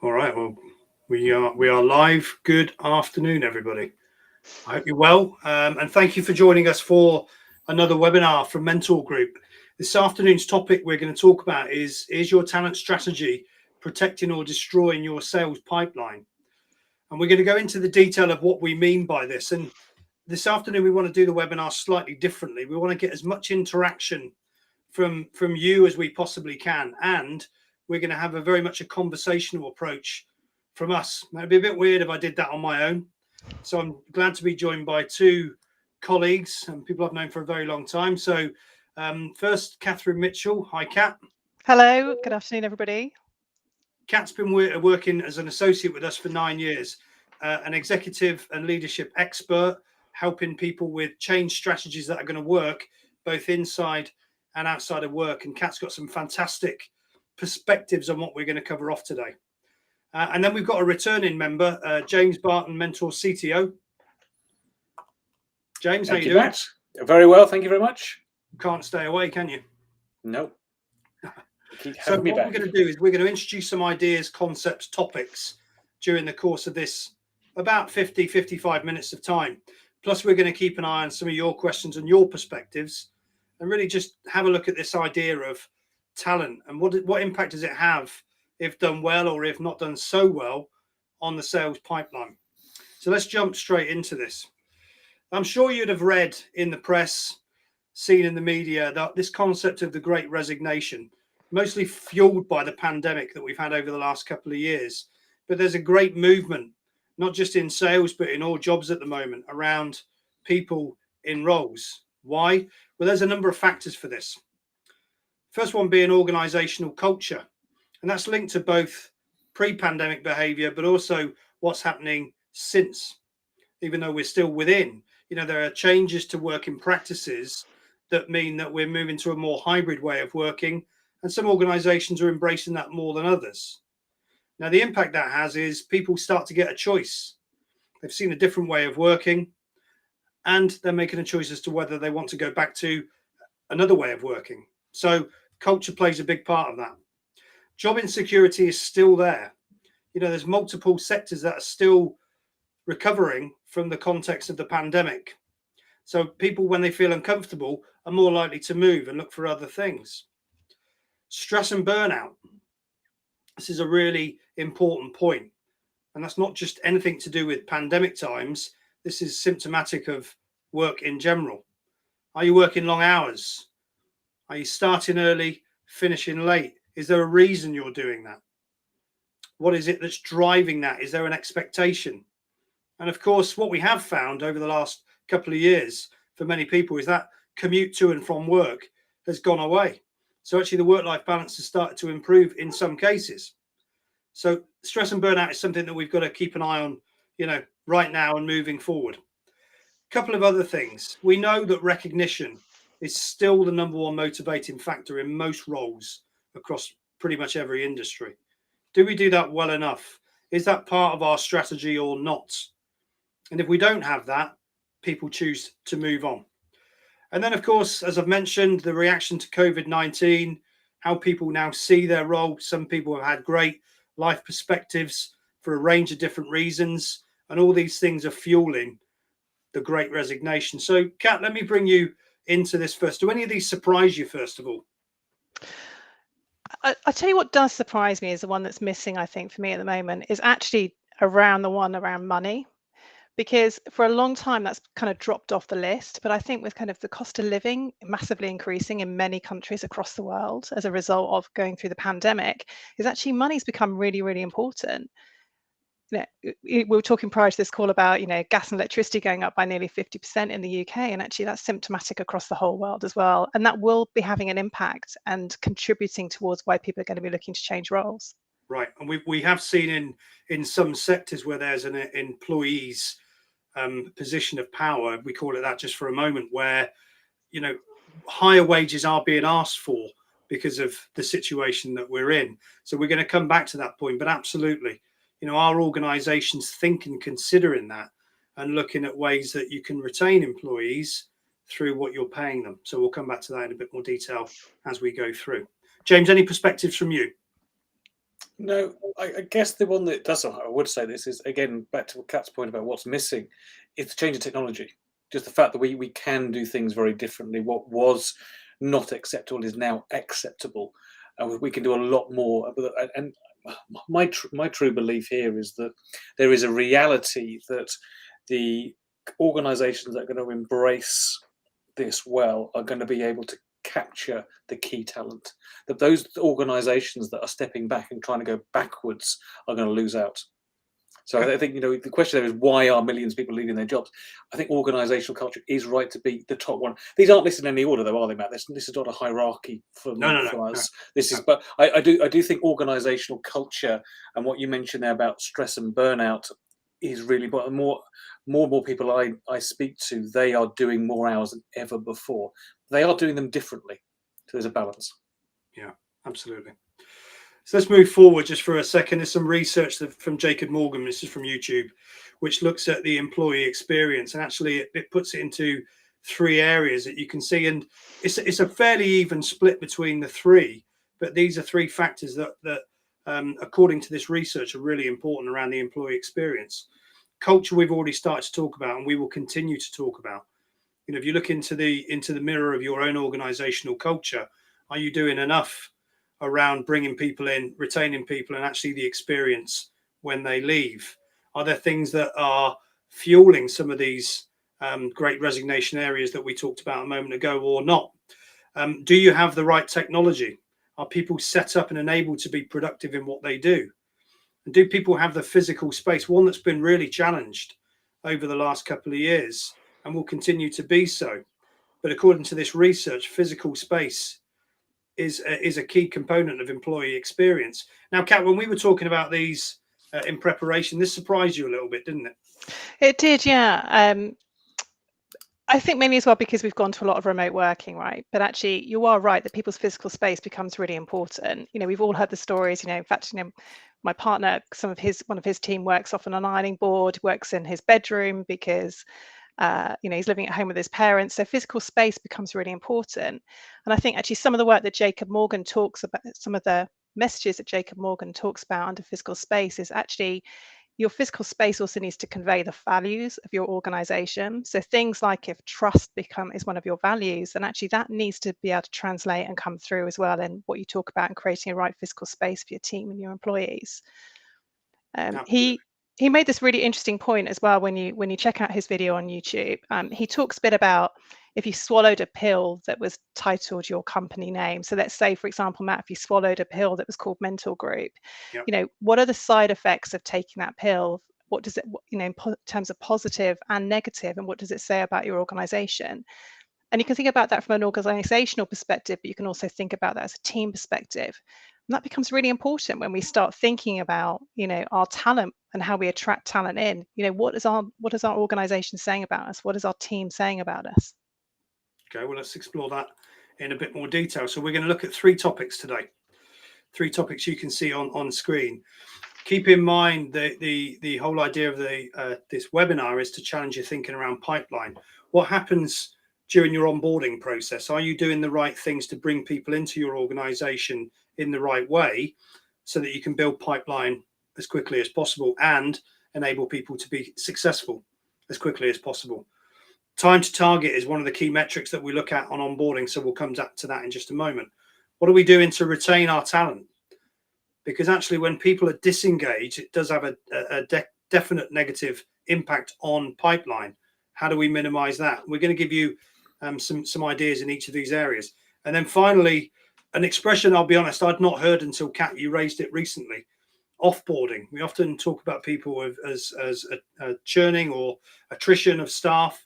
All right. Well, we are live. Good afternoon, everybody. I hope you're well, and thank you for joining us for another webinar from Mentor Group. This afternoon's topic we're going to talk about is your talent strategy protecting or destroying your sales pipeline? And we're going to go into the detail of what we mean by this. And this afternoon we want to do the webinar slightly differently. We want to get as much interaction from you as we possibly can, and we're going to have a very much a conversational approach from us. It'd be a bit weird if I did that on my own, so I'm glad to be joined by two colleagues and people I've known for a very long time. So first, Catherine Mitchell. Hi, Kat. Hello, good afternoon, everybody. Kat's been working as an associate with us for 9 years, an executive and leadership expert, helping people with change strategies that are going to work both inside and outside of work. And Kat's got some fantastic perspectives on what we're going to cover off today. And then we've got a returning member, James Barton, Mentor CTO. James, how you doing? Matt. Very well, thank you very much. Can't stay away, can you? No. So what we're going to do is we're going to introduce some ideas, concepts, topics during the course of this about 55 minutes of time. Plus, we're going to keep an eye on some of your questions and your perspectives and really just have a look at this idea of talent and what impact does it have if done well or if not done so well on the sales pipeline. So let's jump straight into this. I'm sure you'd have read in the press, seen in the media, that this concept of the Great Resignation, mostly fueled by the pandemic that we've had over the last couple of years. But there's a great movement, not just in sales, but in all jobs at the moment, around people in roles. Why? Well, there's a number of factors for this. First one being organizational culture. And that's linked to both pre-pandemic behavior, but also what's happening since, even though we're still within. There are changes to working practices that mean that we're moving to a more hybrid way of working. And some organizations are embracing that more than others. Now, the impact that has is people start to get a choice. They've seen a different way of working, and they're making a choice as to whether they want to go back to another way of working. So culture plays a big part of that. Job insecurity is still there. There's multiple sectors that are still recovering from the context of the pandemic. So people, when they feel uncomfortable, are more likely to move and look for other things. Stress and burnout. This is a really important point. And that's not just anything to do with pandemic times. This is symptomatic of work in general. Are you working long hours? Are you starting early, finishing late? Is there a reason you're doing that? What is it that's driving that? Is there an expectation? And of course, what we have found over the last couple of years for many people is that commute to and from work has gone away. So actually the work-life balance has started to improve in some cases. So stress and burnout is something that we've got to keep an eye on, right now and moving forward. A couple of other things. We know that recognition is still the number one motivating factor in most roles across pretty much every industry. Do we do that well enough? Is that part of our strategy or not? And if we don't have that, people choose to move on. And then, of course, as I've mentioned, the reaction to COVID-19, how people now see their role. Some people have had great life perspectives for a range of different reasons. And all these things are fueling the Great Resignation. So, Kat, let me bring you into this first. Do any of these surprise you, first of all? I'll tell you what does surprise me is the one that's missing, I think, for me at the moment, is actually around the one around money. Because for a long time, that's kind of dropped off the list. But I think with kind of the cost of living massively increasing in many countries across the world as a result of going through the pandemic, is actually money's become really, really important. We were talking prior to this call about, gas and electricity going up by nearly 50% in the UK. And actually that's symptomatic across the whole world as well. And that will be having an impact and contributing towards why people are going to be looking to change roles. Right. And we have seen in some sectors where there's an employee's position of power, we call it that just for a moment, where higher wages are being asked for because of the situation that we're in. So we're going to come back to that point, but absolutely, our organizations think and considering that and looking at ways that you can retain employees through what you're paying them. So we'll come back to that in a bit more detail as we go through. James, any perspectives from you? No, I guess the one that does, I would say this is, again, back to Kat's point about what's missing, it's the change of technology. Just the fact that we can do things very differently. What was not acceptable is now acceptable. And we can do a lot more. And my true belief here is that there is a reality that the organizations that are going to embrace this well are going to be able to capture the key talent. That those organizations that are stepping back and trying to go backwards are going to lose out. So I think, the question there is, why are millions of people leaving their jobs? I think organizational culture is right to be the top one. These aren't listed in any order, though, are they, Matt? This is not a hierarchy from us. This is, but I do think organizational culture and what you mentioned there about stress and burnout is really, but more people I speak to, they are doing more hours than ever before. They are doing them differently. So there's a balance. Yeah, absolutely. So let's move forward just for a second. There's some research from Jacob Morgan, this is from YouTube, which looks at the employee experience, and actually it puts it into 3 areas that you can see, and it's a fairly even split between the 3, but these are 3 factors that according to this research are really important around the employee experience. Culture we've already started to talk about, and we will continue to talk about. If you look into the mirror of your own organizational culture, are you doing enough around bringing people in, retaining people, and actually the experience when they leave? Are there things that are fueling some of these great resignation areas that we talked about a moment ago, or not? Do you have the right technology? Are people set up and enabled to be productive in what they do? And do people have the physical space, one that's been really challenged over the last couple of years and will continue to be so? But according to this research, physical space is a key component of employee experience. Now, Kat, when we were talking about these in preparation, this surprised you a little bit, didn't it? It did, yeah. I think mainly as well because we've gone to a lot of remote working, right? But actually, you are right that people's physical space becomes really important. We've all heard the stories. In fact, my partner, one of his team works off an ironing board, works in his bedroom because he's living at home with his parents. So physical space becomes really important. And I think actually some of the work that Jacob Morgan talks about, some of the messages that Jacob Morgan talks about under physical space is actually your physical space also needs to convey the values of your organization. So things like if trust is one of your values, then actually that needs to be able to translate and come through as well in what you talk about in creating a right physical space for your team and your employees. He made this really interesting point as well when you check out his video on YouTube. He talks a bit about if you swallowed a pill that was titled your company name. So let's say, for example, Matt, if you swallowed a pill that was called Mental Group, what are the side effects of taking that pill? What does it, in terms of positive and negative, and what does it say about your organization? And you can think about that from an organizational perspective, but you can also think about that as a team perspective. And that becomes really important when we start thinking about, our talent and how we attract talent in. What is our organization saying about us? What is our team saying about us? Okay, well, let's explore that in a bit more detail. So we're going to look at 3 topics today. 3 topics you can see on screen. Keep in mind that the whole idea of this webinar is to challenge your thinking around pipeline. What happens during your onboarding process? Are you doing the right things to bring people into your organization in the right way so that you can build pipeline as quickly as possible and enable people to be successful as quickly as possible? Time to target is one of the key metrics that we look at on onboarding, so we'll come back to that in just a moment. What are we doing to retain our talent? Because actually when people are disengaged, it does have a definite negative impact on pipeline. How do we minimize that? We're going to give you some ideas in each of these areas. And then finally, an expression, I'll be honest, I'd not heard until Kat, you raised it recently: offboarding. We often talk about people as a churning or attrition of staff,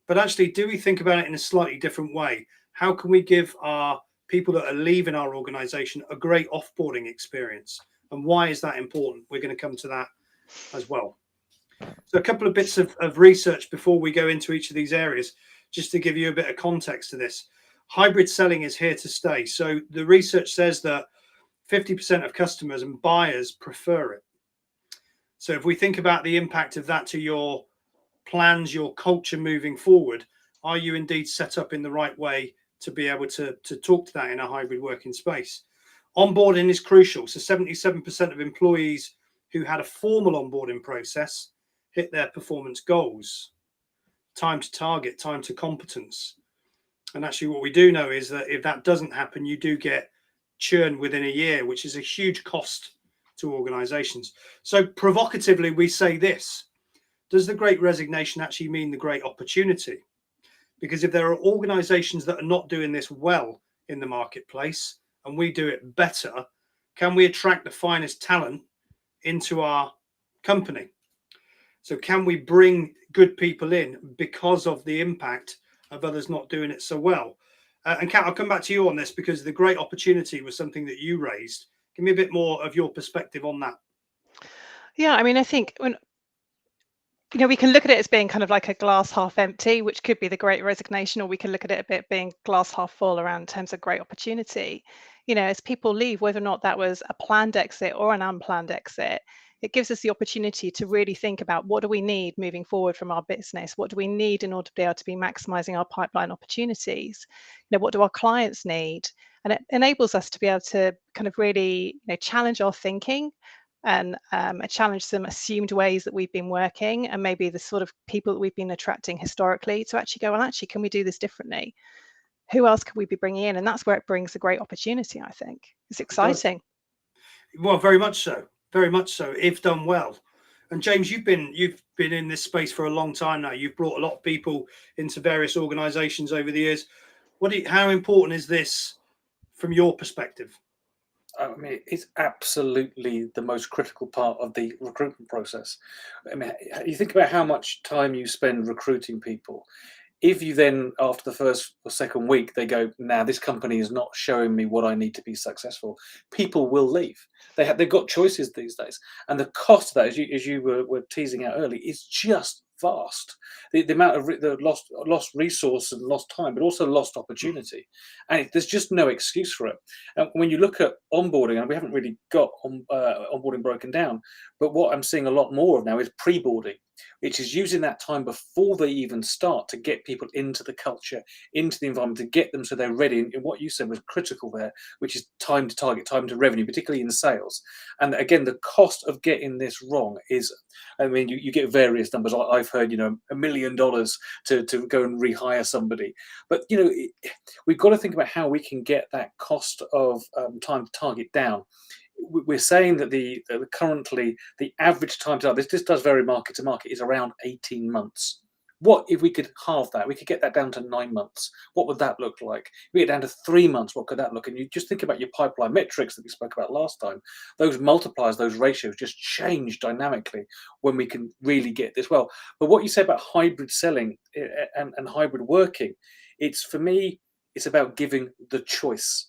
but actually, do we think about it in a slightly different way? How can we give our people that are leaving our organization a great offboarding experience? And why is that important? We're going to come to that as well. So a couple of bits of research before we go into each of these areas, just to give you a bit of context to this. Hybrid selling is here to stay. So the research says that 50% of customers and buyers prefer it. So if we think about the impact of that to your plans, your culture moving forward, are you indeed set up in the right way to be able to talk to that in a hybrid working space? Onboarding is crucial. So 77% of employees who had a formal onboarding process hit their performance goals. Time to target, time to competence. And actually what we do know is that if that doesn't happen, you do get churn within a year, which is a huge cost to organizations. So provocatively, we say this: does the Great Resignation actually mean the great opportunity? Because if there are organizations that are not doing this well in the marketplace and we do it better, can we attract the finest talent into our company? So can we bring good people in because of the impact of others not doing it so well? And Kat, I'll come back to you on this because the great opportunity was something that you raised. Give me a bit more of your perspective on that. Yeah, I mean, I think when we can look at it as being kind of like a glass half empty, which could be the Great Resignation, or we can look at it a bit being glass half full around in terms of great opportunity. As people leave, whether or not that was a planned exit or an unplanned exit, it gives us the opportunity to really think about what do we need moving forward from our business? What do we need in order to be able to be maximizing our pipeline opportunities? What do our clients need? And it enables us to be able to kind of really challenge our thinking and challenge some assumed ways that we've been working, and maybe the sort of people that we've been attracting historically, to actually go, well, actually, can we do this differently? Who else could we be bringing in? And that's where it brings a great opportunity, I think. It's exciting. Well, very much so. Very much so, if done well. And James, you've been in this space for a long time now. You've brought a lot of people into various organizations over the years. How important is this from your perspective? I mean, it's absolutely the most critical part of the recruitment process. I mean, you think about how much time you spend recruiting people. If you then, after the first or second week, they go, "Now this company is not showing me what I need to be successful," people will leave. They've got choices these days, and the cost of that, as you were teasing out early, is just vast. The amount of the lost resource and lost time, but also lost opportunity, and there's just no excuse for it. And when you look at onboarding, and we haven't really got onboarding broken down, but what I'm seeing a lot more of now is pre-boarding, which is using that time before they even start to get people into the culture, into the environment, to get them so they're ready. And what you said was critical there, which is time to target, time to revenue, particularly in sales. And again, the cost of getting this wrong is, I mean, you get various numbers. I've heard, $1 million to go and rehire somebody. But, we've got to think about how we can get that cost of time to target down. We're saying that currently the average time to target, this does vary market to market, is around 18 months. What if we could halve that? We could get that down to 9 months. What would that look like? If we get down to 3 months, what could that look? And you just think about your pipeline metrics that we spoke about last time. Those multipliers, those ratios just change dynamically when we can really get this well. But what you say about hybrid selling and hybrid working, for me, it's about giving the choice.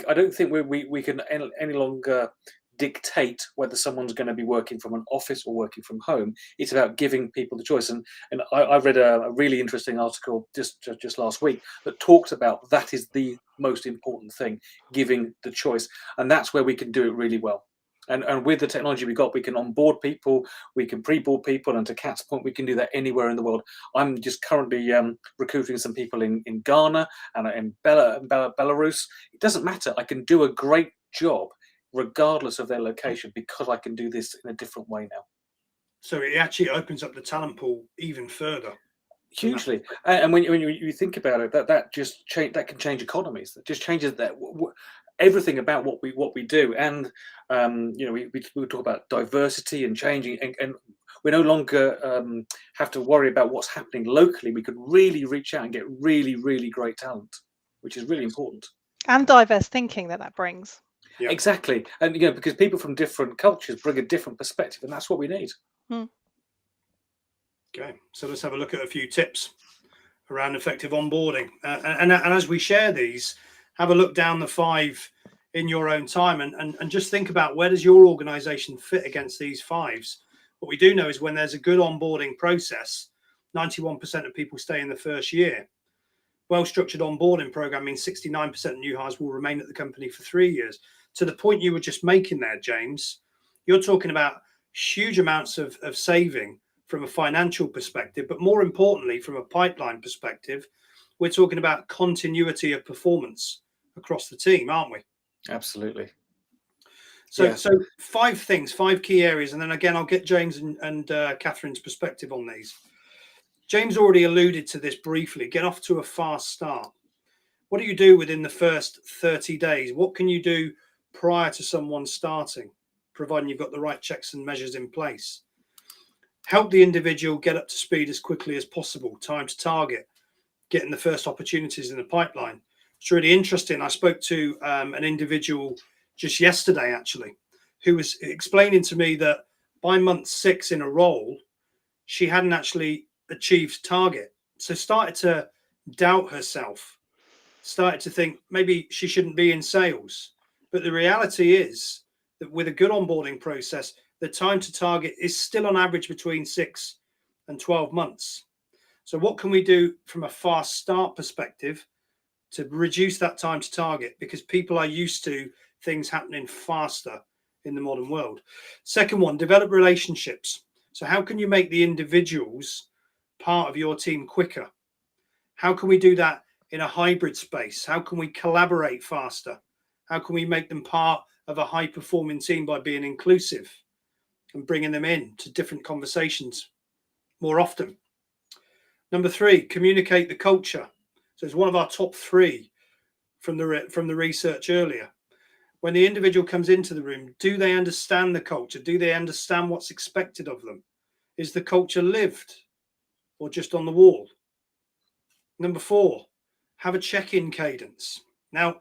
I don't think we can any longer dictate whether someone's going to be working from an office or working from home. It's about giving people the choice. And I read a really interesting article just last week that talks about that is the most important thing, giving the choice. And that's where we can do it really well. And with the technology we got, we can onboard people, we can pre-board people, and to Kat's point, we can do that anywhere in the world. I'm just currently recruiting some people in Ghana and in Belarus. It doesn't matter. I can do a great job regardless of their location because I can do this in a different way now. So it actually opens up the talent pool even further. Hugely. And when you think about it, that can change economies. That just changes everything about what we do. And we talk about diversity and changing, and we no longer have to worry about what's happening locally. We could really reach out and get really, really great talent, which is really important. And diverse thinking that brings. Yep. Exactly. And because people from different cultures bring a different perspective, and that's what we need. Okay, so let's have a look at a few tips around effective onboarding. And as we share these, have a look down the 5 in your own time and just think about, where does your organization fit against these 5s? What we do know is when there's a good onboarding process, 91% of people stay in the first year. Well-structured onboarding program means 69% of new hires will remain at the company for 3 years. To the point you were just making there, James, you're talking about huge amounts of saving from a financial perspective, but more importantly, from a pipeline perspective, we're talking about continuity of performance across the team, aren't we? Absolutely. So 5 things, 5 key areas, and then again I'll get James and Catherine's perspective on these. James already alluded to this briefly. Get off to a fast start. What do you do within the first 30 days? What can you do prior to someone starting, providing you've got the right checks and measures in place? Help the individual get up to speed as quickly as possible. Time to target, getting the first opportunities in the pipeline. It's really interesting. I spoke to an individual just yesterday, actually, who was explaining to me that by month 6 in a role, she hadn't actually achieved target. So started to doubt herself, started to think maybe she shouldn't be in sales. But the reality is that with a good onboarding process, the time to target is still on average between 6 and 12 months. So what can we do from a fast start perspective to reduce that time to target? Because people are used to things happening faster in the modern world. Second one, develop relationships. So how can you make the individuals part of your team quicker? How can we do that in a hybrid space? How can we collaborate faster? How can we make them part of a high performing team by being inclusive and bringing them in to different conversations more often? Number 3, communicate the culture. So it's one of our top 3 from the research earlier. When the individual comes into the room, do they understand the culture? Do they understand what's expected of them? Is the culture lived or just on the wall? Number 4, have a check-in cadence. Now,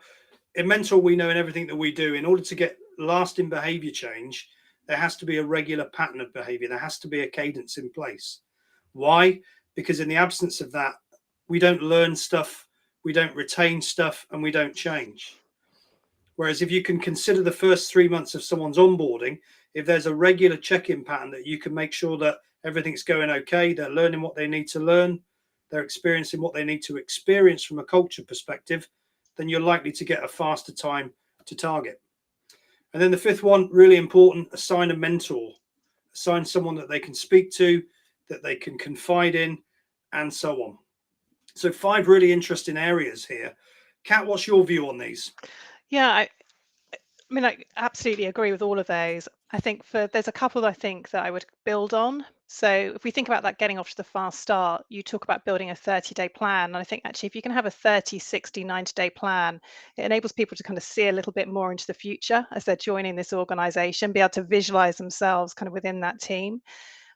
in Mentor, we know in everything that we do, in order to get lasting behavior change, there has to be a regular pattern of behavior. There has to be a cadence in place. Why? Because in the absence of that, we don't learn stuff, we don't retain stuff, and we don't change. Whereas if you can consider the first 3 months of someone's onboarding, if there's a regular check-in pattern that you can make sure that everything's going okay, they're learning what they need to learn, they're experiencing what they need to experience from a culture perspective, then you're likely to get a faster time to target. And then the 5th one, really important, assign a mentor. Assign someone that they can speak to, that they can confide in, and so on. So 5 really interesting areas here. Kat, what's your view on these? Yeah, I mean, I absolutely agree with all of those. I think there's a couple that I think that I would build on. So if we think about that getting off to the fast start, you talk about building a 30-day plan. And I think actually if you can have a 30, 60, 90-day plan, it enables people to kind of see a little bit more into the future as they're joining this organization, be able to visualize themselves kind of within that team.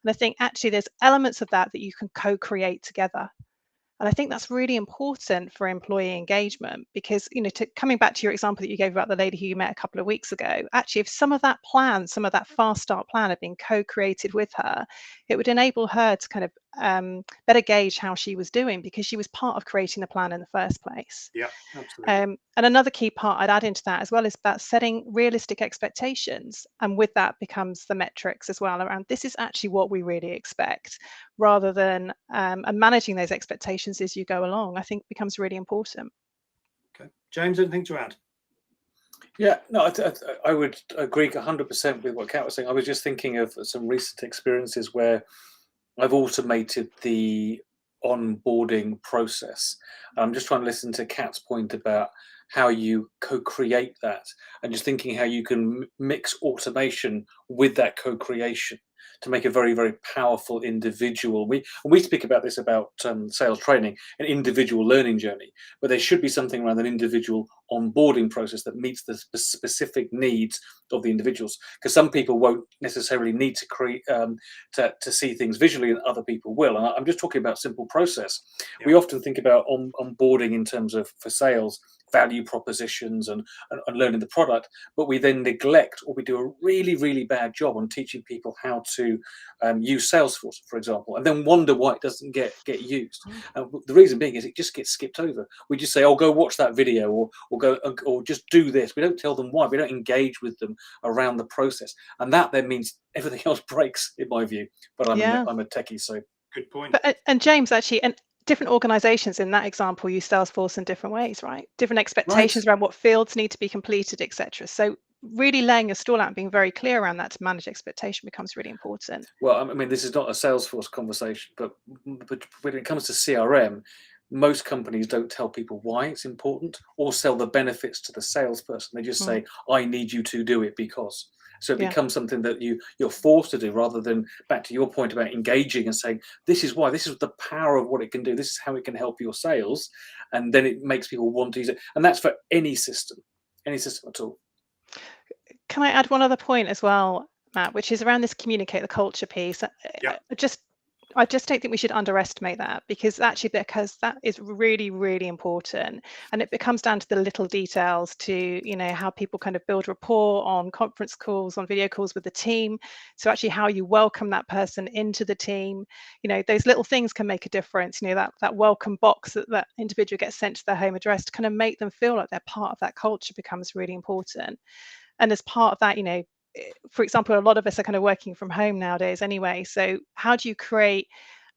And I think actually there's elements of that that you can co-create together. And I think that's really important for employee engagement because, coming back to your example that you gave about the lady who you met a couple of weeks ago, actually, if some of that plan, some of that fast start plan had been co-created with her, it would enable her to kind of better gauge how she was doing because she was part of creating the plan in the first place. Yeah, absolutely. And another key part I'd add into that as well is about setting realistic expectations. And with that becomes the metrics as well around this is actually what we really expect rather than and managing those expectations as you go along, I think becomes really important. Okay. James, anything to add? Yeah, no, I would agree 100% with what Kat was saying. I was just thinking of some recent experiences where I've automated the onboarding process. I'm just trying to listen to Kat's point about how you co-create that and just thinking how you can mix automation with that co-creation to make a very, very powerful individual. We speak about this about sales training, an individual learning journey, but there should be something around an individual onboarding process that meets the specific needs of the individuals. Because some people won't necessarily need to create to see things visually, and other people will. And I'm just talking about simple process. Yeah. We often think about onboarding in terms of for sales value propositions and learning the product, but we then neglect or we do a really, really bad job on teaching people how to use Salesforce, for example, and then wonder why it doesn't get used. The reason being is it just gets skipped over. We just say, oh, go watch that video or go or just do this. We don't tell them why. We don't engage with them around the process. And that then means everything else breaks, in my view. But I'm a techie, so. Good point. But, and James, actually, and different organizations in that example use Salesforce in different ways, right? Different expectations around what fields need to be completed, etc. So really laying your stall out and being very clear around that to manage expectation becomes really important. Well, I mean, this is not a Salesforce conversation, but when it comes to CRM, most companies don't tell people why it's important or sell the benefits to the salesperson. They just say, I need you to do it because. So it becomes something that you're forced to do, rather than, back to your point about engaging and saying, this is why, this is the power of what it can do, this is how it can help your sales. And then it makes people want to use it. And that's for any system at all. Can I add one other point as well, Matt, which is around this communicate the culture piece? I just don't think we should underestimate that, because that is really, really important. And it comes down to the little details, to, how people kind of build rapport on conference calls, on video calls with the team. So actually how you welcome that person into the team, those little things can make a difference. That welcome box that individual gets sent to their home address to kind of make them feel like they're part of that culture becomes really important. And as part of that, for example, a lot of us are kind of working from home nowadays anyway. So how do you create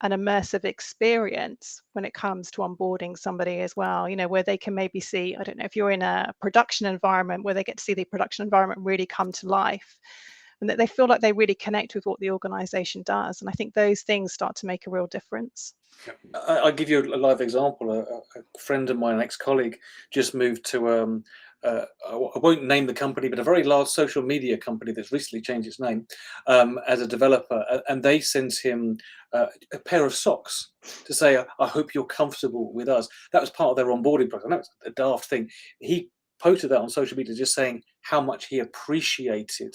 an immersive experience when it comes to onboarding somebody as well, where they can maybe see, I don't know, if you're in a production environment, where they get to see the production environment really come to life, and that they feel like they really connect with what the organization does. And I think those things start to make a real difference. I'll give you a live example. A friend of mine, an ex-colleague, just moved to I won't name the company, but a very large social media company that's recently changed its name, as a developer, and they sent him a pair of socks to say, I hope you're comfortable with us. That was part of their onboarding process. I know it's a daft thing. He posted that on social media, just saying how much he appreciated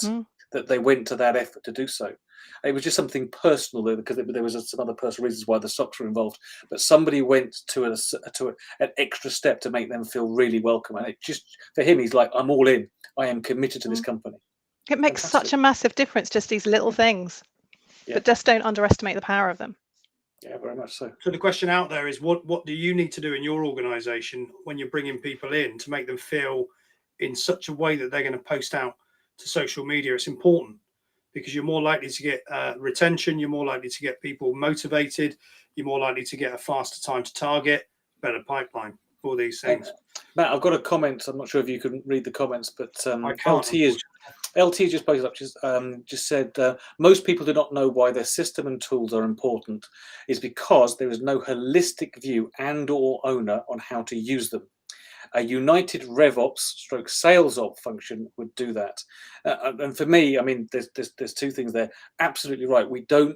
that they went to that effort to do so. It was just something personal, though, because there was some other personal reasons why the socks were involved. But somebody went to an extra step to make them feel really welcome. And it just, for him, he's like, I'm all in. I am committed to this company. It makes such a massive difference, just these little things. But just don't underestimate the power of them. Yeah, very much so. So the question out there is, what do you need to do in your organization when you're bringing people in to make them feel in such a way that they're going to post out to social media? It's important, because you're more likely to get retention, you're more likely to get people motivated, you're more likely to get a faster time to target, better pipeline, all these things. Matt, I've got a comment. I'm not sure if you can read the comments, but LT just posted up, just said, most people do not know why their system and tools are important. Is because there is no holistic view and or owner on how to use them. A united RevOps / sales op function would do that. And for me, I mean, there's two things there. Absolutely right. We don't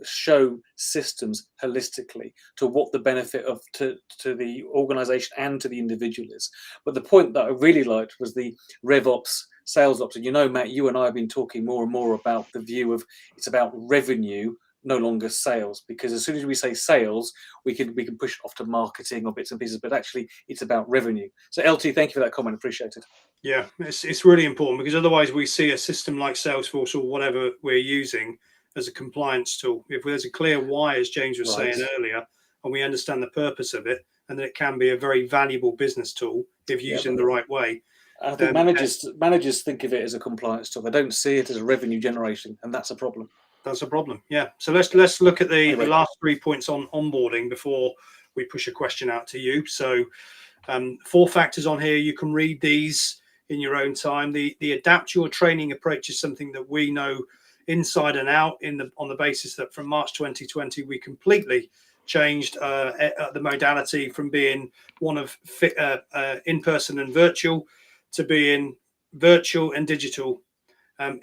show systems holistically to what the benefit of to the organization and to the individual is. But the point that I really liked was the RevOps sales ops. And Matt, you and I have been talking more and more about the view of it's about revenue, no longer sales, because as soon as we say sales, we can push it off to marketing or bits and pieces, but actually it's about revenue. So LT, thank you for that comment, appreciate it. Yeah, it's really important, because otherwise we see a system like Salesforce or whatever we're using as a compliance tool. If there's a clear why, as James was saying earlier, and we understand the purpose of it, and that it can be a very valuable business tool if used in the right way. I think managers think of it as a compliance tool. They don't see it as a revenue generation, and that's a problem. That's a problem. Yeah. So let's look at the last 3 points on onboarding before we push a question out to you. So 4 factors on here. You can read these in your own time. The adapt your training approach is something that we know inside and out on the basis that from March 2020 we completely changed the modality from being one of in-person and virtual to being virtual and digital.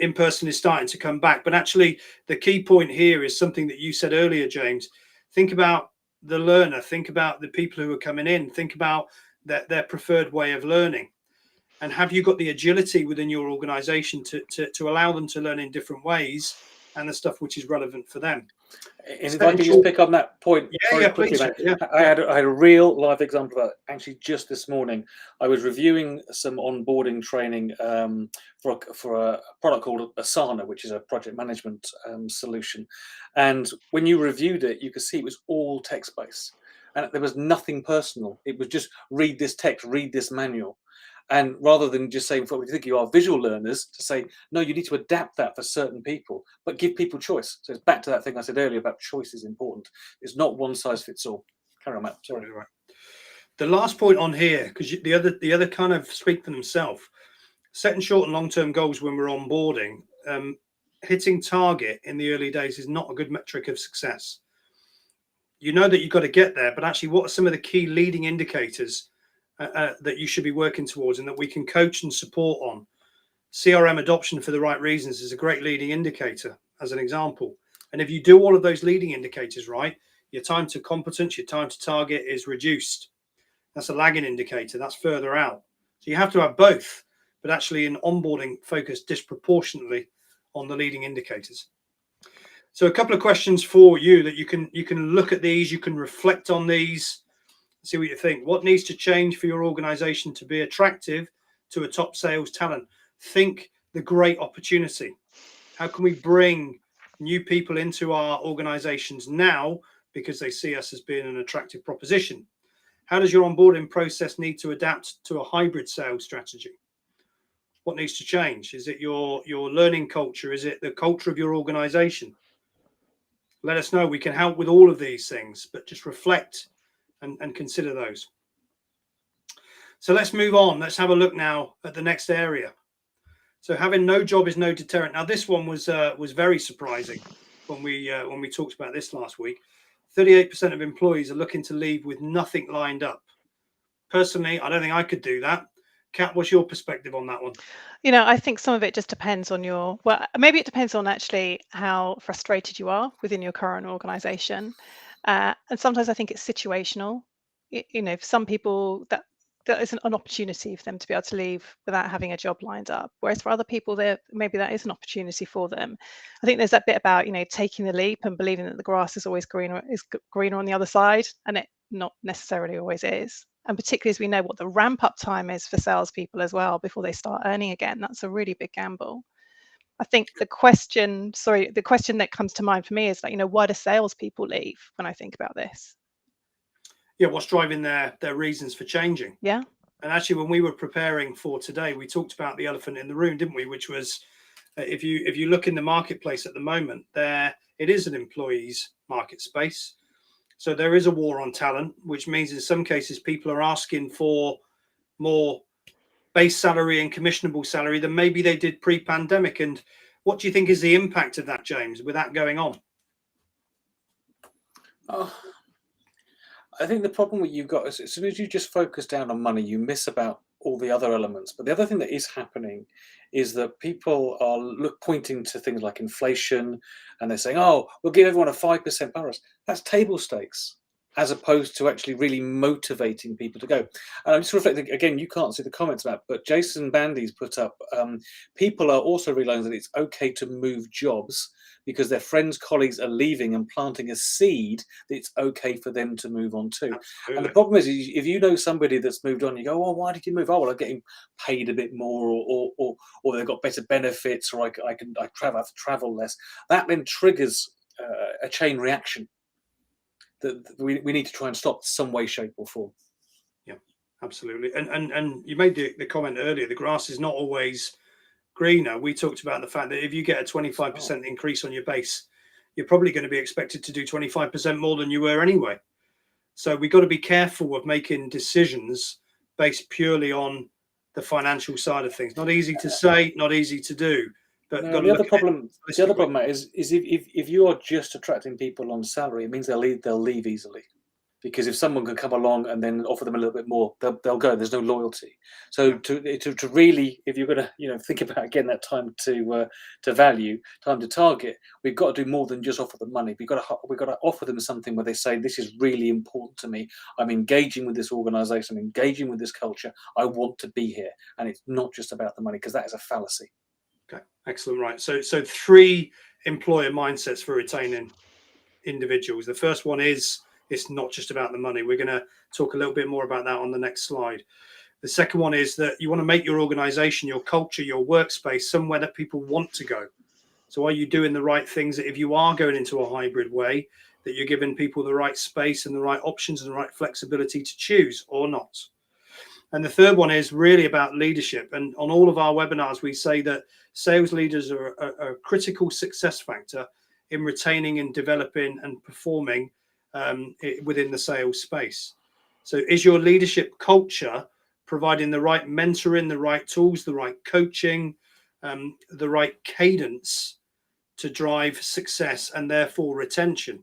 In-person is starting to come back, but actually the key point here is something that you said earlier, James. Think about the learner, think about the people who are coming in, think about their preferred way of learning, and have you got the agility within your organization to allow them to learn in different ways and the stuff which is relevant for them. And if I can just pick on that point very quickly, please, I had a real live example of that actually just this morning. I was reviewing some onboarding training for a product called Asana, which is a project management solution. And when you reviewed it, you could see it was all text-based. And there was nothing personal. It was just read this text, read this manual. And rather than just saying, for what you think you are visual learners, to say, no, you need to adapt that for certain people, but give people choice. So it's back to that thing I said earlier about choice is important. It's not one size fits all. Carry on, Matt. Sorry. Right. The last point on here, because the other kind of speak for themselves. Setting short and long-term goals when we're onboarding, hitting target in the early days is not a good metric of success. you know that you've got to get there, but actually what are some of the key leading indicators that you should be working towards and that we can coach and support on? CRM adoption for the right reasons is a great leading indicator, as an example. And if you do all of those leading indicators right, your time to competence, your time to target is reduced. That's a lagging indicator. That's further out. So you have to have both, but actually in onboarding, focus disproportionately on the leading indicators. So a couple of questions for you that you can look at these, you can reflect on these, see what you think. What needs to change for your organization to be attractive to a top sales talent? Think the great opportunity. How can we bring new people into our organizations now because they see us as being an attractive proposition? How does your onboarding process need to adapt to a hybrid sales strategy? What needs to change? Is it your learning culture? Is it the culture of your organization? Let us know. We can help with all of these things, but just reflect and consider those. So let's move on. Let's have a look now at the next area. So having no job is no deterrent. Now this one was very surprising when we talked about this last week. 38% of employees are looking to leave with nothing lined up. Personally, I don't think I could do that. Kat, what's your perspective on that one? I think some of it just depends on maybe it depends on actually how frustrated you are within your current organization. And sometimes I think it's situational. For some people that isn't an opportunity for them to be able to leave without having a job lined up. Whereas for other people, maybe that is an opportunity for them. I think there's that bit about, taking the leap and believing that the grass is always greener on the other side, and it not necessarily always is. And particularly as we know what the ramp up time is for salespeople as well before they start earning again, that's a really big gamble. I think the question that comes to mind for me is why do salespeople leave when I think about this? Yeah, what's driving their reasons for changing? Yeah. And actually, when we were preparing for today, we talked about the elephant in the room, didn't we? Which was, if you look in the marketplace at the moment, it is an employees market space. So there is a war on talent, which means in some cases people are asking for more base salary and commissionable salary than maybe they did pre-pandemic. And what do you think is the impact of that, James, with that going on? I think the problem you've got is as soon as you just focus down on money, you miss about all the other elements. But the other thing that is happening is that people are pointing to things like inflation, and they're saying, "Oh, we'll give everyone a 5% bonus." That's table stakes, as opposed to actually really motivating people to go. And I'm just reflecting again. You can't see the comments about, but Jason Bandy's put up. People are also realizing that it's okay to move jobs because their friends, colleagues are leaving and planting a seed that it's okay for them to move on to. Absolutely. And the problem is, if you know somebody that's moved on, you go, "Oh, why did you move? Oh, well, I'm getting paid a bit more, or they've got better benefits, or I have to travel less." That then triggers a chain reaction that we need to try and stop some way, shape, or form. Yeah, absolutely. And you made the comment earlier, the grass is not always greener. We talked about the fact that if you get a 25% increase on your base, you're probably going to be expected to do 25% more than you were anyway. So we've got to be careful of making decisions based purely on the financial side of things. Not easy to say, not easy to do. But the other problem is if you are just attracting people on salary, it means they'll leave easily. Because if someone can come along and then offer them a little bit more, they'll go. There's no loyalty. So to really, if you're going to think about again that time to value, time to target, we've got to do more than just offer them money. We've got to offer them something where they say, "This is really important to me. I'm engaging with this organisation. I'm engaging with this culture. I want to be here." And it's not just about the money, because that is a fallacy. Okay, excellent. Right. So 3 employer mindsets for retaining individuals. The first one is, it's not just about the money. We're going to talk a little bit more about that on the next slide. The second one is that you want to make your organization, your culture, your workspace somewhere that people want to go. So are you doing the right things that if you are going into a hybrid way, that you're giving people the right space and the right options and the right flexibility to choose or not? And the third one is really about leadership. And on all of our webinars, we say that sales leaders are a critical success factor in retaining and developing and performing within the sales space. So is your leadership culture providing the right mentoring, the right tools, the right coaching, the right cadence to drive success and therefore retention?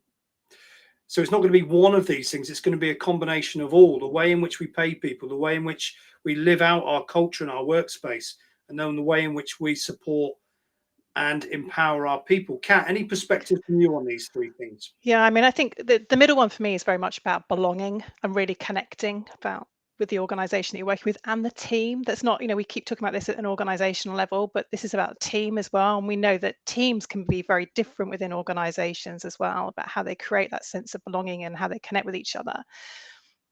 So it's not going to be one of these things. It's going to be a combination of all: the way in which we pay people, the way in which we live out our culture and our workspace, and then the way in which we support and empower our people. Kat, any perspective from you on these three things? Yeah, I mean, I think the middle one for me is very much about belonging and really connecting with the organization that you're working with and the team. That's not, we keep talking about this at an organizational level, but this is about the team as well. And we know that teams can be very different within organizations as well, about how they create that sense of belonging and how they connect with each other.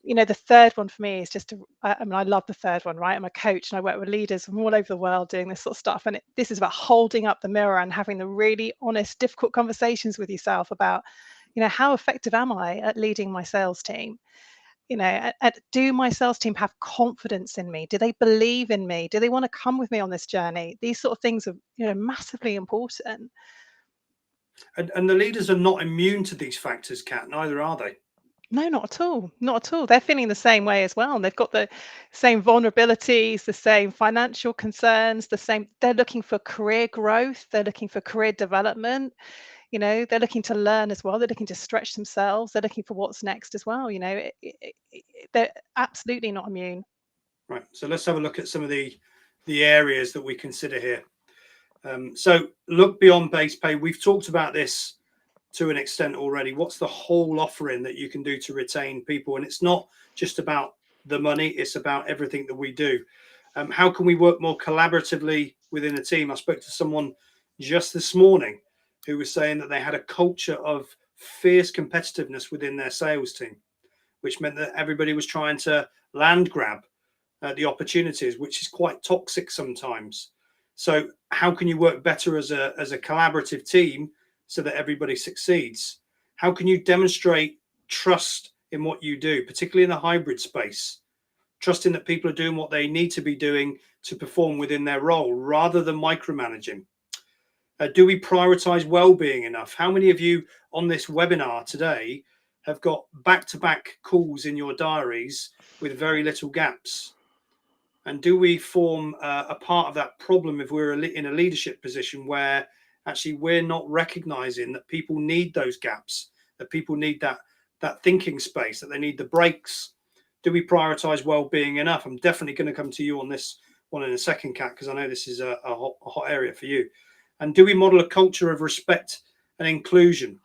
The third one for me is just I love the third one, right? I'm a coach and I work with leaders from all over the world doing this sort of stuff. And this is about holding up the mirror and having the really honest, difficult conversations with yourself about, how effective am I at leading my sales team? Do my sales team have confidence in me? Do they believe in me? Do they want to come with me on this journey? These sort of things are, massively important. And the leaders are not immune to these factors, Kat, neither are they? No, not at all. Not at all. They're feeling the same way as well. And they've got the same vulnerabilities, the same financial concerns, they're looking for career growth, they're looking for career development, they're looking to learn as well, they're looking to stretch themselves, they're looking for what's next as well. They're absolutely not immune. Right. So let's have a look at some of the areas that we consider here. So look beyond base pay. We've talked about this to an extent already. What's the whole offering that you can do to retain people? And it's not just about the money, it's about everything that we do. How can we work more collaboratively within a team? I spoke to someone just this morning who was saying that they had a culture of fierce competitiveness within their sales team, which meant that everybody was trying to land grab the opportunities, which is quite toxic sometimes. So how can you work better as a collaborative team so that everybody succeeds? How can you demonstrate trust in what you do, particularly in a hybrid space, trusting that people are doing what they need to be doing to perform within their role rather than micromanaging? Do we prioritize well-being enough? How many of you on this webinar today have got back-to-back calls in your diaries with very little gaps? And do we form a part of that problem if we're in a leadership position where actually we're not recognizing that people need those gaps, that people need that thinking space, that they need the breaks? Do we prioritize well-being enough? I'm definitely going to come to you on this one in a second, Kat, because I know this is a hot area for you. And do we model a culture of respect and inclusion?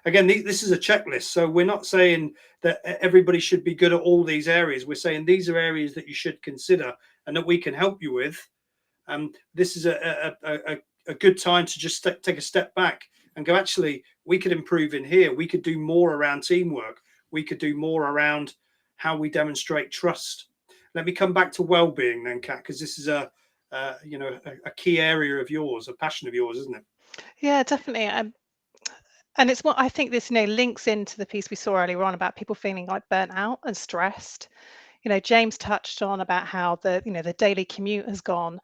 Again, this is a checklist. So we're not saying that everybody should be good at all these areas. We're saying these are areas that you should consider and that we can help you with. This is a good time to just take a step back and go, actually, we could improve in here. We could do more around teamwork. We could do more around how we demonstrate trust. Let me come back to well-being then, Kat, because this is a key area of yours, a passion of yours, isn't it? Yeah, definitely. And it's what I think this, links into the piece we saw earlier on about people feeling like burnt out and stressed. James touched on about how the daily commute has gone,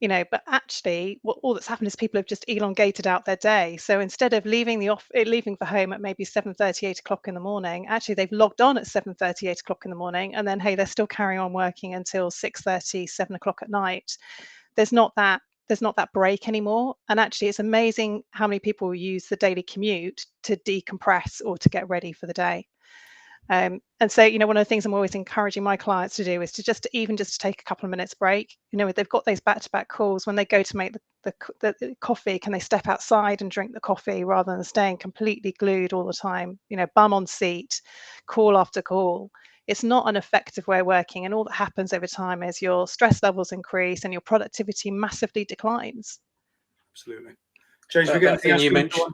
but actually all that's happened is people have just elongated out their day. So instead of leaving for home at maybe 7:30, 8 o'clock in the morning, actually they've logged on at 7:30, 8 o'clock in the morning, and then, hey, they're still carrying on working until 6:30, 7 o'clock at night. There's not that break anymore. And actually, it's amazing how many people use the daily commute to decompress or to get ready for the day. And so, one of the things I'm always encouraging my clients to do is to just take a couple of minutes break. If they've got those back-to-back calls, when they go to make the coffee, can they step outside and drink the coffee rather than staying completely glued all the time, bum on seat, call after call? It's not an effective way of working. And all that happens over time is your stress levels increase and your productivity massively declines. Absolutely. James, we're going to you mentioned.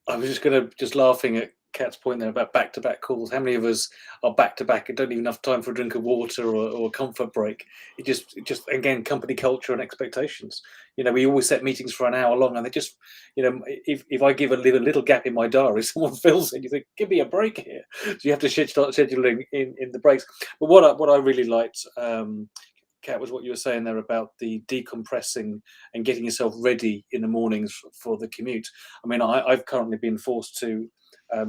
I was just laughing at Kat's point there about back-to-back calls. How many of us are back-to-back and don't even have time for a drink of water or a comfort break? It just again, company culture and expectations. We always set meetings for an hour long, and they just, if I give a little gap in my diary, someone fills it. You think, give me a break here. So you have to start scheduling in the breaks. But what I really liked, Kat, was what you were saying there about the decompressing and getting yourself ready in the mornings for the commute. I mean, I've currently been forced to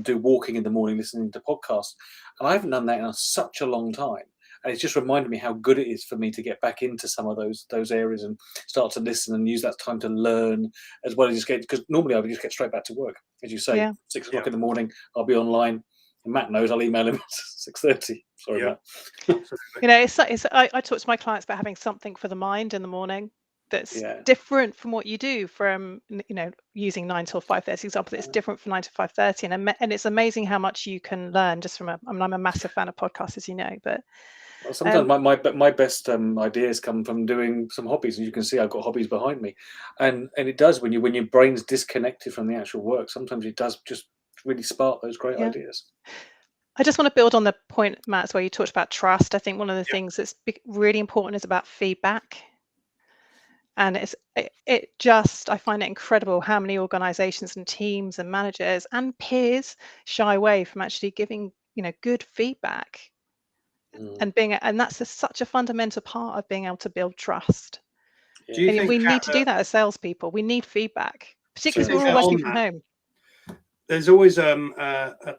do walking in the morning, listening to podcasts, and I haven't done that in such a long time. and it's just reminded me how good it is for me to get back into some of those areas and start to listen and use that time to learn, as well as just get, because normally I would just get straight back to work, as you say. Yeah. 6 o'clock in the morning, I'll be online, and Matt knows I'll email him at 6:30. Sorry, Matt. You know, I talk to my clients about having something for the mind in the morning that's different from what you do from, you know, using 9 till 5:30 example. It's different from 9 to 5:30, and it's amazing how much you can learn just from I mean, I'm a massive fan of podcasts, as you know, but well, sometimes my best ideas come from doing some hobbies, and you can see I've got hobbies behind me, and it does, when your brain's disconnected from the actual work, sometimes it does just really spark those great ideas. I just want to build on the point, Matt, where you talked about trust. I think one of the things that's really important is about feedback. And I find it incredible how many organizations and teams and managers and peers shy away from actually giving, you know, good feedback. And that's such a fundamental part of being able to build trust. Do you think we need to do that as salespeople? We need feedback, particularly because we're all working from home. There's always a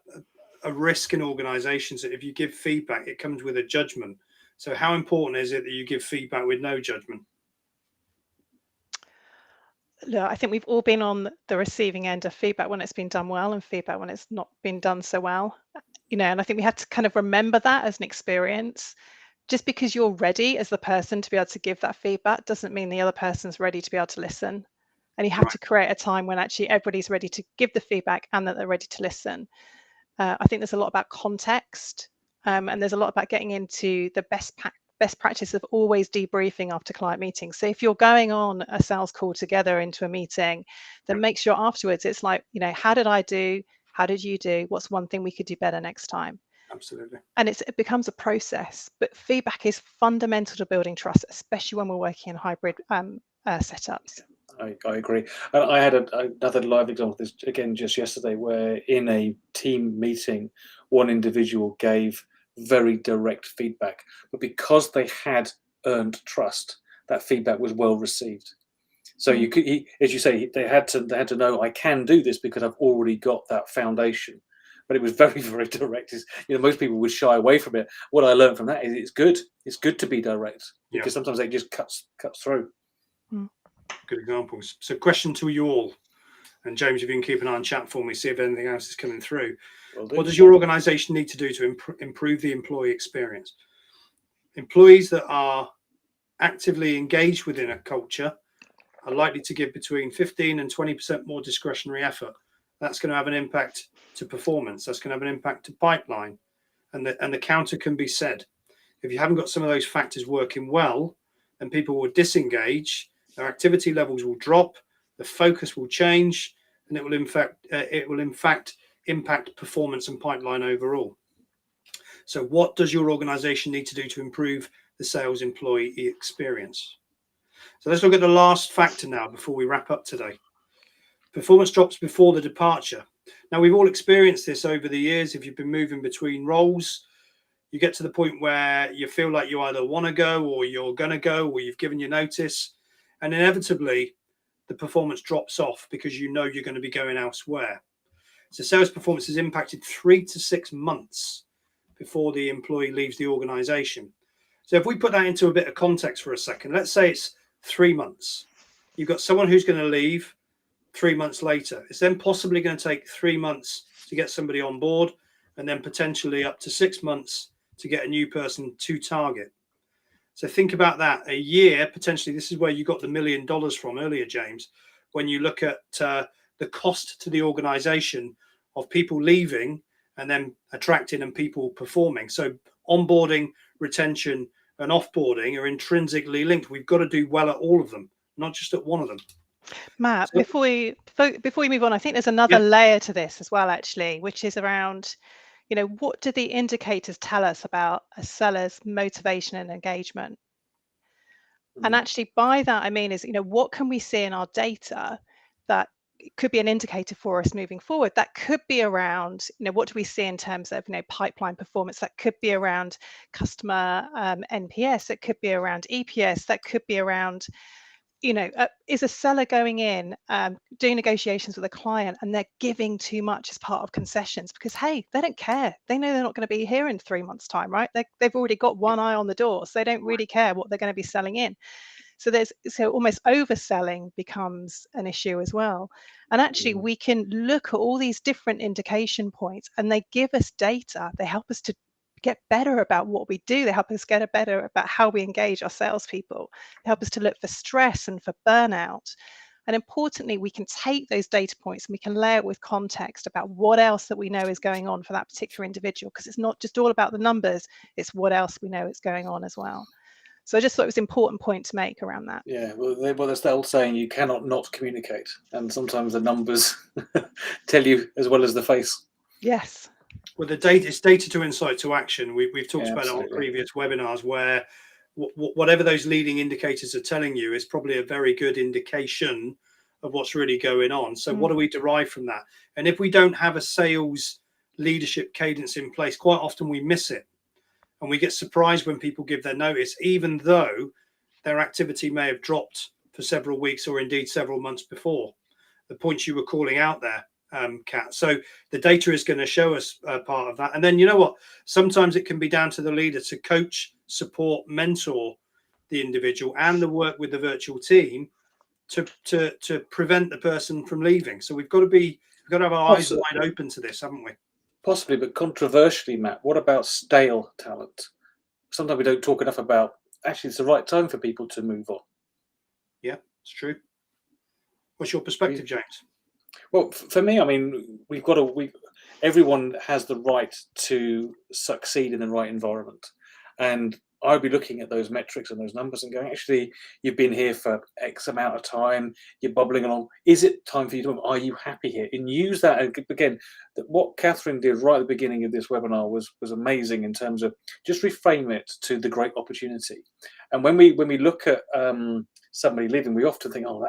risk in organizations that if you give feedback, it comes with a judgment. So how important is it that you give feedback with no judgment? Look, I think we've all been on the receiving end of feedback when it's been done well and feedback when it's not been done so well. You know, and I think we have to kind of remember that as an experience. Just because you're ready as the person to be able to give that feedback doesn't mean the other person's ready to be able to listen. And you have to create a time when actually everybody's ready to give the feedback and that they're ready to listen. I think there's a lot about context, and there's a lot about getting into the best practice of always debriefing after client meetings. So if you're going on a sales call together into a meeting, then make sure afterwards it's like, you know, how did I do? How did you do? What's one thing we could do better next time? Absolutely. And it becomes a process, but feedback is fundamental to building trust, especially when we're working in hybrid setups. I agree. And I had another live example of this again just yesterday, where in a team meeting, one individual gave very direct feedback, but because they had earned trust, that feedback was well received. So you could, as you say, they had to know, I can do this because I've already got that foundation. But it was very, very direct. You know, most people would shy away from it. What I learned from that is it's good to be direct, because sometimes it just cuts through. Good examples. So question to you all, and James, if you can keep an eye on chat for me, see if anything else is coming through. What does your organization need to do to improve the employee experience? Employees that are actively engaged within a culture are likely to give between 15 and 20% more discretionary effort. That's going to have an impact to performance. That's going to have an impact to pipeline, and the counter can be said. If you haven't got some of those factors working well, then people will disengage, their activity levels will drop, the focus will change, and it will in fact impact performance and pipeline overall. So what does your organization need to do to improve the sales employee experience? So let's look at the last factor now before we wrap up today. Performance drops before the departure. Now, we've all experienced this over the years. If you've been moving between roles, you get to the point where you feel like you either want to go, or you're going to go, or you've given your notice, and inevitably the performance drops off because you know you're going to be going elsewhere. So sales performance is impacted 3 to 6 months before the employee leaves the organization. So if we put that into a bit of context for a second, let's say it's 3 months. You've got someone who's going to leave 3 months later. It's then possibly going to take 3 months to get somebody on board, and then potentially up to 6 months to get a new person to target. So think about that. A year, potentially, this is where you got the $1 million from earlier, James, when you look at the cost to the organization of people leaving and then attracting and people performing. So onboarding, retention, and offboarding are intrinsically linked. We've got to do well at all of them, not just at one of them. Matt, before we move on, I think there's another layer to this as well, actually, which is around, you know, what do the indicators tell us about a seller's motivation and engagement? And actually by that, I mean, is, you know, what can we see in our data that could be an indicator for us moving forward? That could be around, you know, what do we see in terms of, you know, pipeline performance? That could be around customer NPS. It could be around EPS. That could be around is a seller going in, doing negotiations with a client, and they're giving too much as part of concessions because, hey, they don't care. They know they're not going to be here in 3 months' time, right? They've already got one eye on the door, so they don't really care what they're going to be selling in. So almost overselling becomes an issue as well. And actually, we can look at all these different indication points, and they give us data. They help us to get better about what we do. They help us get better about how we engage our salespeople. They help us to look for stress and for burnout. And importantly, we can take those data points and we can layer it with context about what else that we know is going on for that particular individual, because it's not just all about the numbers, it's what else we know is going on as well. So I just thought it was an important point to make around that. Yeah, well, there's that old saying, you cannot not communicate. And sometimes the numbers tell you as well as the face. Yes. Well, it's data to insight to action. We've talked about it on Absolutely. previous webinars, where whatever those leading indicators are telling you is probably a very good indication of what's really going on. So what do we derive from that? And if we don't have a sales leadership cadence in place, quite often we miss it. And we get surprised when people give their notice, even though their activity may have dropped for several weeks or indeed several months before. The points you were calling out there, Kat. So the data is going to show us part of that. And then, you know what? Sometimes it can be down to the leader to coach, support, mentor the individual and the work with the virtual team to prevent the person from leaving. So we've got to have our eyes wide open to this, haven't we? Possibly, but controversially, Matt, what about stale talent? Sometimes we don't talk enough about, actually, it's the right time for people to move on. Yeah, it's true. What's your perspective, James? Well, for me, I mean, everyone has the right to succeed in the right environment. And I'd be looking at those metrics and those numbers and going, actually, you've been here for X amount of time, you're bubbling along. Is it time for you to move? Are you happy here? And use that again. What Catherine did right at the beginning of this webinar was amazing in terms of just reframe it to the great opportunity. And when we look at somebody leaving, we often think, oh,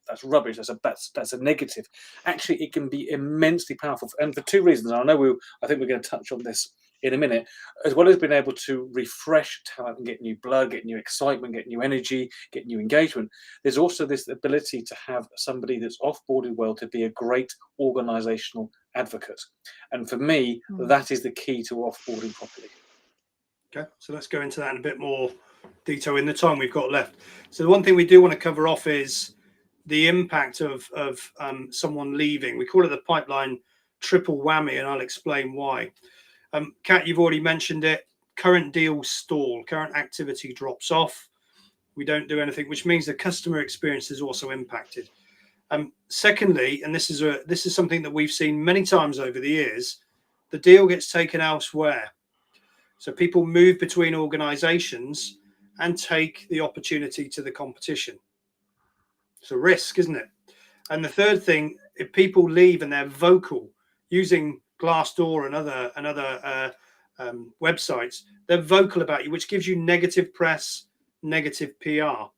that's rubbish. That's a negative. Actually, it can be immensely powerful, and for two reasons. And I think we're going to touch on this in a minute, as well as being able to refresh talent and get new blood, get new excitement, get new energy, get new engagement. There's also this ability to have somebody that's offboarded well to be a great organizational advocate. And for me, that is the key to offboarding properly. Okay, so let's go into that in a bit more detail in the time we've got left. So the one thing we do want to cover off is the impact of someone leaving. We call it the pipeline triple whammy, and I'll explain why. Kat, you've already mentioned it. Current deals stall, current activity drops off. We don't do anything, which means the customer experience is also impacted. Secondly, and this is something that we've seen many times over the years, the deal gets taken elsewhere. So people move between organizations and take the opportunity to the competition. It's a risk, isn't it? And the third thing, if people leave and they're vocal using Glassdoor and other websites, they're vocal about you, which gives you negative press, negative PR.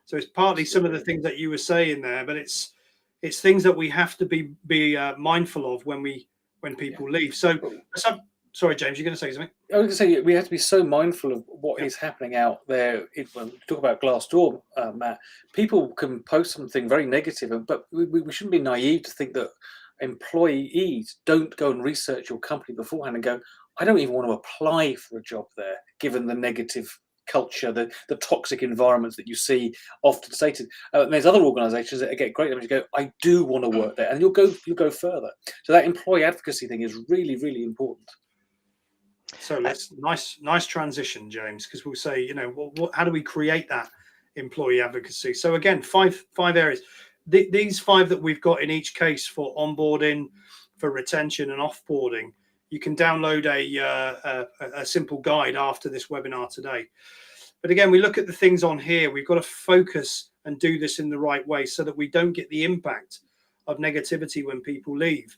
So it's partly some of the things that you were saying there, but it's things that we have to be mindful of when people leave. So sorry, James, you're going to say something? I was going to say, we have to be so mindful of what is happening out there. When we talk about Glassdoor, Matt, people can post something very negative, but we shouldn't be naive to think that employees don't go and research your company beforehand and go, I don't even want to apply for a job there, given the negative culture, the toxic environments that you see often stated. There's other organizations that get great images, go, I do want to work there, and you'll go further. So that employee advocacy thing is really, really important. So nice transition, James, because we'll say, how do we create that employee advocacy? So again, five areas. These five that we've got in each case for onboarding, for retention and offboarding, you can download a simple guide after this webinar today. But again, we look at the things on here. We've got to focus and do this in the right way so that we don't get the impact of negativity when people leave.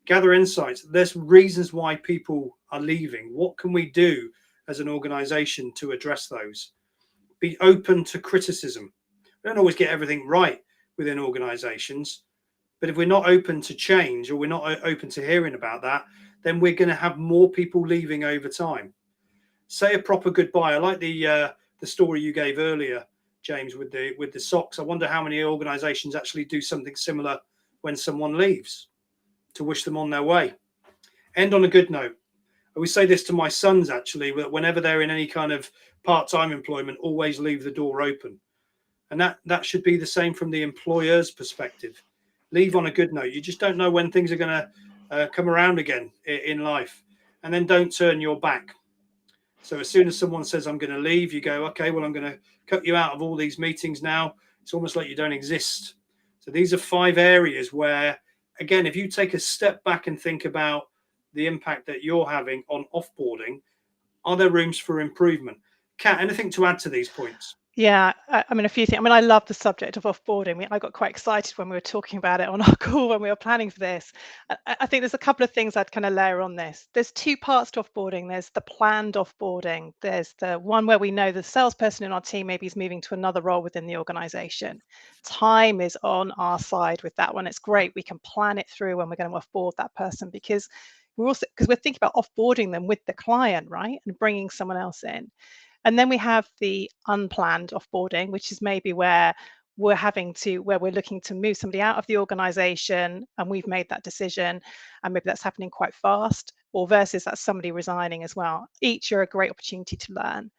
Gather insights. There's reasons why people are leaving. What can we do as an organization to address those? Be open to criticism. We don't always get everything right within organizations, but if we're not open to change or we're not open to hearing about that, then we're going to have more people leaving over time. Say a proper goodbye. I like the story you gave earlier, James, with the socks. I wonder how many organisations actually do something similar when someone leaves, to wish them on their way. End on a good note. I always say this to my sons, actually, that whenever they're in any kind of part-time employment, always leave the door open. And that should be the same from the employer's perspective. Leave on a good note. You just don't know when things are going to come around again in life. And then don't turn your back. So as soon as someone says, I'm going to leave, you go, okay, well, I'm going to cut you out of all these meetings now. It's almost like you don't exist. So these are 5 areas where, again, if you take a step back and think about the impact that you're having on offboarding, are there rooms for improvement? Kat, anything to add to these points? Yeah, I mean, a few things. I mean, I love the subject of offboarding. I got quite excited when we were talking about it on our call when we were planning for this. I think there's a couple of things I'd kind of layer on this. There's 2 parts to offboarding. There's the planned offboarding. There's the one where we know the salesperson in our team maybe is moving to another role within the organization. Time is on our side with that one. It's great. We can plan it through when we're going to offboard that person, because we're thinking about offboarding them with the client, right? And bringing someone else in. And then we have the unplanned offboarding, which is maybe where we're looking to move somebody out of the organization and we've made that decision, and maybe that's happening quite fast, or versus that's somebody resigning as well. Each are a great opportunity to learn.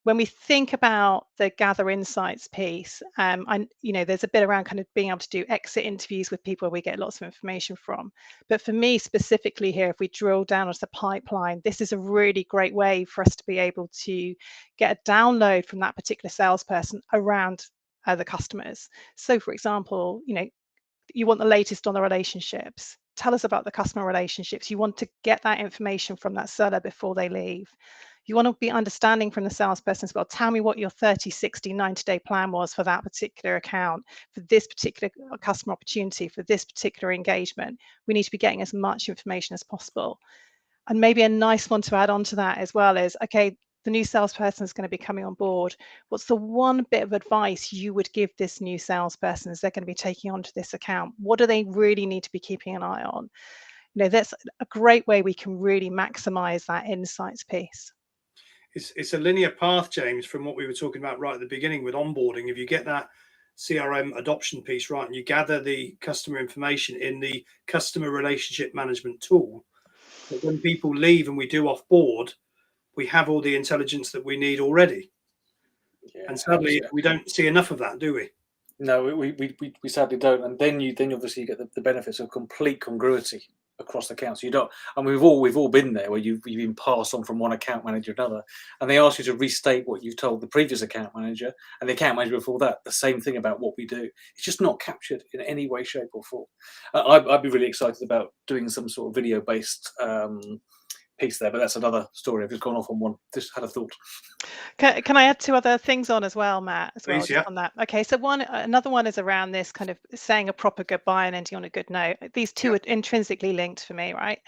When we think about the gather insights piece, there's a bit around kind of being able to do exit interviews with people where we get lots of information from. But for me specifically here, if we drill down onto the pipeline, this is a really great way for us to be able to get a download from that particular salesperson around the customers. So for example, you want the latest on the relationships. Tell us about the customer relationships. You want to get that information from that seller before they leave. You want to be understanding from the salesperson as well. Tell me what your 30, 60, 90-day plan was for that particular account, for this particular customer opportunity, for this particular engagement. We need to be getting as much information as possible. And maybe a nice one to add on to that as well is, okay, the new salesperson is going to be coming on board. What's the one bit of advice you would give this new salesperson as they're going to be taking onto this account? What do they really need to be keeping an eye on? That's a great way we can really maximize that insights piece. It's a linear path, James, from what we were talking about right at the beginning with onboarding. If you get that CRM adoption piece right and you gather the customer information in the customer relationship management tool, but when people leave and we do offboard, we have all the intelligence that we need already. Yeah, and sadly, we don't see enough of that, do we? No, we sadly don't. And then you obviously get the benefits of complete congruity across accounts. You don't, and we've all been there where you've been passed on from one account manager to another, and they ask you to restate what you told the previous account manager and the account manager before that, the same thing about what we do. It's just not captured in any way, shape, or form. I'd be really excited about doing some sort of video-based piece there, but that's another story. I've just gone off on one. Just had a thought. Can I add 2 other things on as well, Matt? As well, please, yeah. On that. Okay, so another one is around this kind of saying a proper goodbye and ending on a good note. These 2 are intrinsically linked for me, right?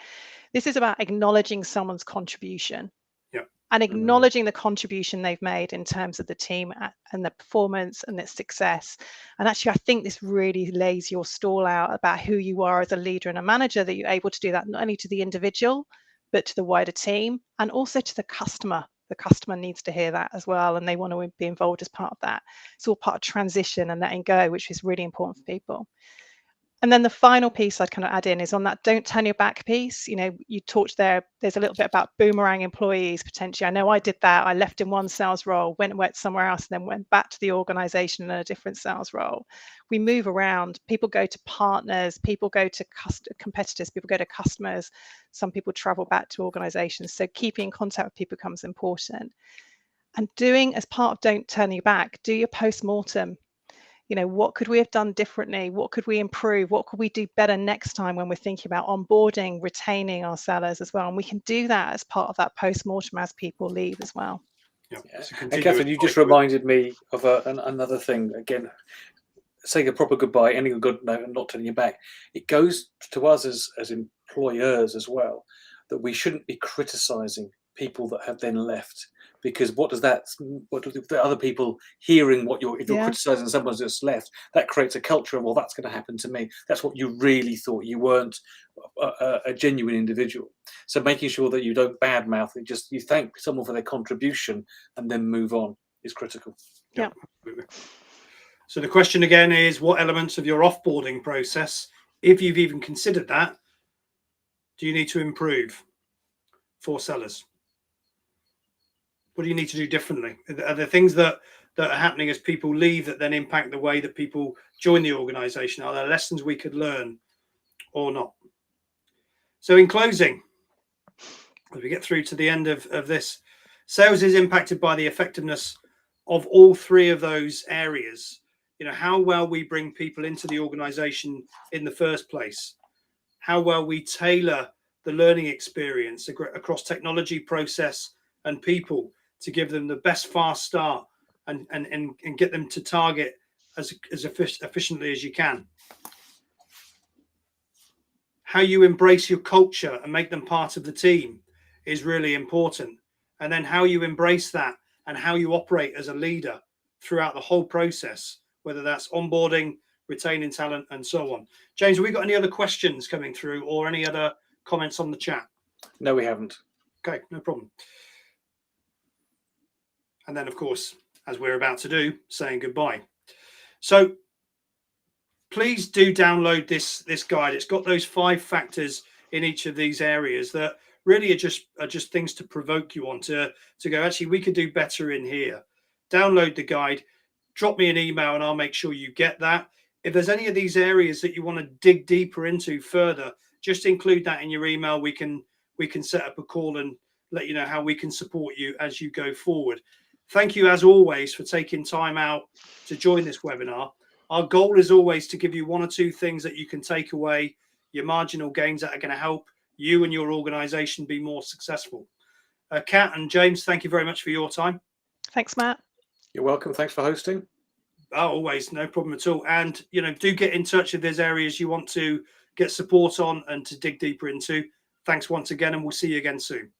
This is about acknowledging someone's contribution. Yeah. And acknowledging the contribution they've made in terms of the team and the performance and its success. And actually, I think this really lays your stall out about who you are as a leader and a manager, that you're able to do that not only to the individual, but to the wider team and also to the customer. The customer needs to hear that as well, and they want to be involved as part of that. It's all part of transition and letting go, which is really important for people. And then the final piece I'd kind of add in is on that don't turn your back piece. You talked there's a little bit about boomerang employees potentially. I know I did that. I left in one sales role, went somewhere else, and then went back to the organization in a different sales role. We move around. People go to partners, people go to competitors, people go to customers. Some people travel back to organizations. So keeping in contact with people becomes important. And doing, as part of don't turn your back, do your post-mortem. What could we have done differently? What could we improve? What could we do better next time when we're thinking about onboarding, retaining our sellers as well? And we can do that as part of that post-mortem as people leave as well. Yeah. And Catherine, you just reminded me of another thing. Again, saying a proper goodbye, ending a good note, and not turning your back. It goes to us as employers as well, that we shouldn't be criticising people that have then left. Because what do the other people hearing if you're criticizing someone that's left, that creates a culture of, well, that's going to happen to me. That's what you really thought. You weren't a genuine individual. So making sure that you don't badmouth it, you thank someone for their contribution and then move on is critical. Yeah. Absolutely. So the question again is, what elements of your offboarding process, if you've even considered that, do you need to improve for sellers? What do you need to do differently? Are there things that are happening as people leave that then impact the way that people join the organization? Are there lessons we could learn or not? So in closing, as we get through to the end of this, sales is impacted by the effectiveness of all three of those areas. How well we bring people into the organization in the first place, how well we tailor the learning experience across technology, process, and people to give them the best fast start and get them to target as efficiently as you can. How you embrace your culture and make them part of the team is really important. And then how you embrace that and how you operate as a leader throughout the whole process, whether that's onboarding, retaining talent, and so on. James, have we got any other questions coming through or any other comments on the chat? No, we haven't. Okay, no problem. And then, of course, as we're about to do, saying goodbye. So please do download this guide. It's got those 5 factors in each of these areas that really are just things to provoke you on to go, actually, we could do better in here. Download the guide, drop me an email, and I'll make sure you get that. If there's any of these areas that you want to dig deeper into further, just include that in your email. We can set up a call and let you know how we can support you as you go forward. Thank you, as always, for taking time out to join this webinar. Our goal is always to give you 1 or 2 things that you can take away, your marginal gains that are going to help you and your organization be more successful. Kat and James, thank you very much for your time. Thanks, Matt. You're welcome. Thanks for hosting. Oh, always, no problem at all. And, do get in touch if there's areas you want to get support on and to dig deeper into. Thanks once again, and we'll see you again soon.